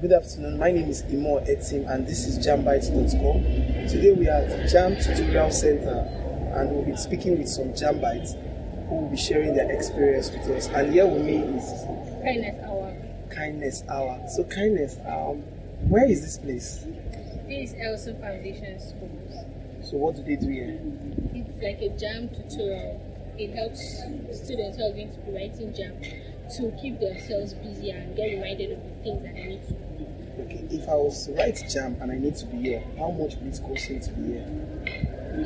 Good afternoon. My name is Imo Etim and this is jambites.com. Today we are at the JAMB Tutorial Center and we'll be speaking with some Jambites who will be sharing their experience with us. And here with me is Kindness Awang. Kindness Awang. So Kindness, where is this place? This is Elson Foundation School. So what do they do here? It's like a JAMB tutorial. It helps students who are going to be writing JAMB to keep themselves busy and get reminded of the things that they need to do. Okay, if I was to write JAMB and I need to be here, how much will it cost me to be here?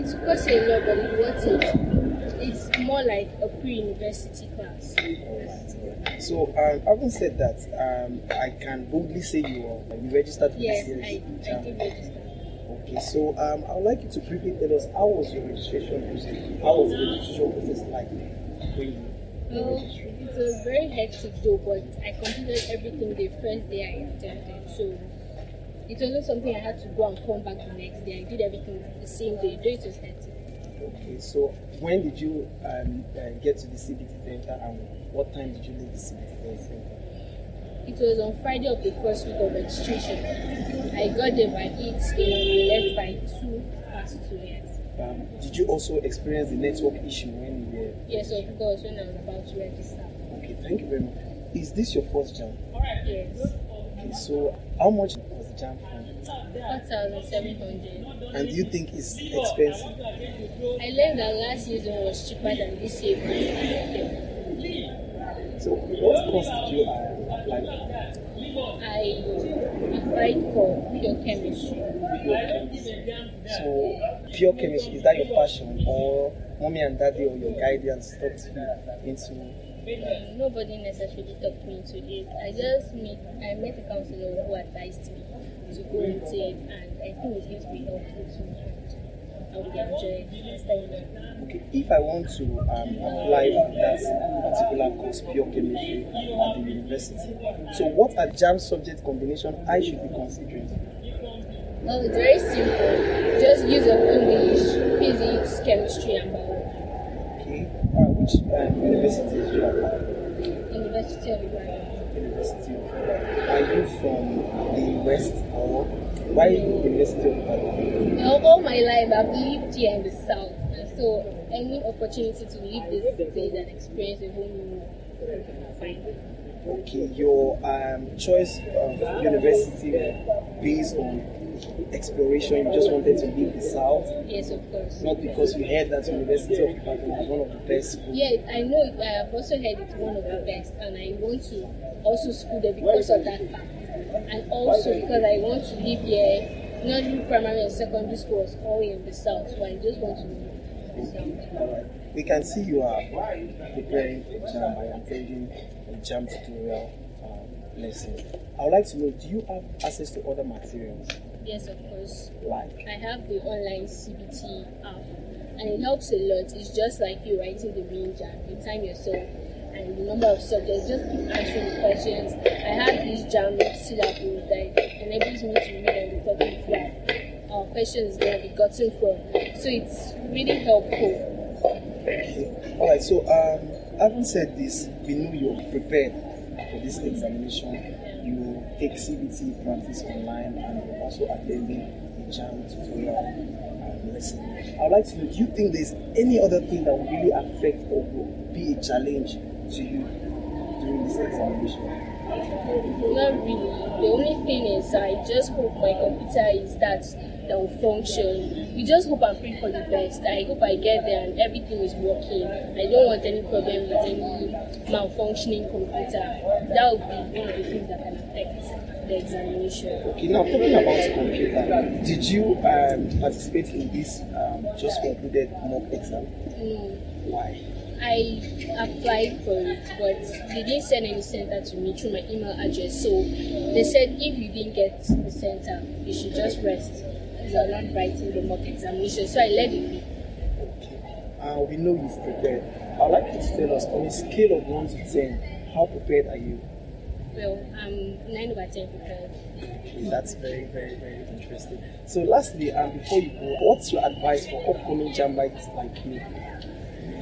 It costs a lot, but it's worth it. It's more like a pre-university class. Alright. So, having said that, I can boldly say you registered for Yes, this year's I did register. Okay, so I would like you to briefly tell us how was your registration process? How was the registration process like? Well, it was very hectic though, but I completed everything the first day I attempted. So it wasn't something I had to go and come back the next day. I did everything the same day, though it was hectic. Okay, so when did you get to the CBT center and what time did you leave the CBT center? It was on Friday of the first week of registration. I got there by 8 a.m. and left by 2:02 yes. Did you also experience the network issue when you were? Yes, of course, when I was about to register. Okay, thank you very much. Is this your first JAMB? Yes. Okay, so how much was the JAMB for? 4,700. And do you think it's expensive? I learned that last year's one was cheaper than this year. So what course did you apply for? I applied for pure chemistry. So pure chemistry, is that your passion, or mommy and daddy or your guidance talked you into? Nobody necessarily talked me into it. I met a counselor who advised me to go into it, and I think it's going to be helpful to me. I would enjoy it next time. Okay, if I want to apply for that particular course, pure chemistry, at the university, so what are JAMB subject combination I should be considering? Well, it's very simple. Just use of English, physics, chemistry, and biology. Okay, which university did you apply? University of Ibadan. University of Ibadan. Are you from the West, or why University of Ibadan? All my life I've lived here in the South, and so any opportunity to leave this place and experience a whole new world, fine. Okay, your choice of university based on exploration, you just wanted to leave the South? Yes, of course. Not because you heard that University of Ibadan is one of the best schools? Yeah, I know it. I have also heard it's one of the best, and I want to also school there because of that fact. And also because I want to live here, nursery, primary, and secondary schools all in the South, so I just want to live in the South. Alright. We can see you are preparing for JAMB by attending a JAMB tutorial lesson. I would like to know, do you have access to other materials? Yes, of course. Like? I have the online CBT app, and it helps a lot. It's just like you writing the main JAMB. You time yourself and the number of subjects. Just keep answering the questions. I have this JAMB syllabus that enables me to read and the topics that our questions going to be gotten from. So it's really helpful. Okay. Alright, so having said this, we know you're prepared for this examination. You take CBT practice online and you're also attending the JAMB tutorial lesson. I would like to know, do you think there's any other thing that will really affect or will be a challenge to you during this examination? Not really. The only thing is I just hope my computer is that will function. We just hope and pray for the best. I hope I get there and everything is working. I don't want any problem with any malfunctioning computer. That would be one of the things that can affect the examination. Okay, now talking about computer, did you participate in this just concluded mock exam? No. Why? I applied for it, but they didn't send any center to me through my email address. So they said if you didn't get the center, you should just rest. You're not writing the mock examination. So I let it be. Okay. We know you've prepared. I'd like you to tell us, on a scale of 1 to 10, how prepared are you? Well, I'm 9 over 10 prepared. Okay, that's very, very, very interesting. So lastly, before you go, what's your advice for upcoming Jambites like you?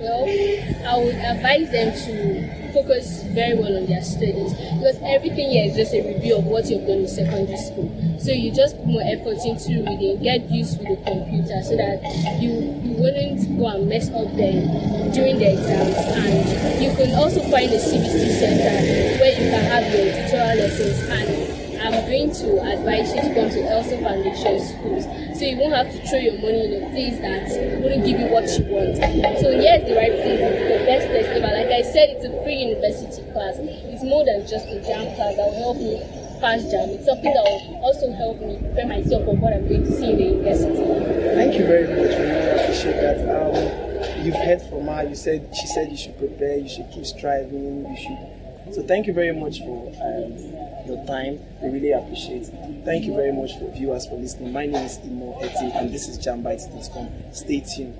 Well, I would advise them to focus very well on their studies, because everything here is just a review of what you've done in secondary school. So you just put more effort into reading, get used with the computer so that you wouldn't go and mess up them during the exams. And you can also find a CBT center where you can have your tutorial lessons, and I'm going to advise you to come to Elsa Foundation schools, so you won't have to throw your money in a place that wouldn't give you what you want. So here's the right place, it's the best place ever. Like I said, it's a pre-university class. It's more than just a JAMB class that will help me pass JAMB. It's something that will also help me prepare myself for what I'm going to see in the university. Thank you very much. We really appreciate that. You've heard from her. She said you should prepare, you should keep striving, you should. So thank you very much for your time. We really appreciate it. Thank you very much for viewers for listening. My name is Imo Etim, and this is jambites.com. Stay tuned.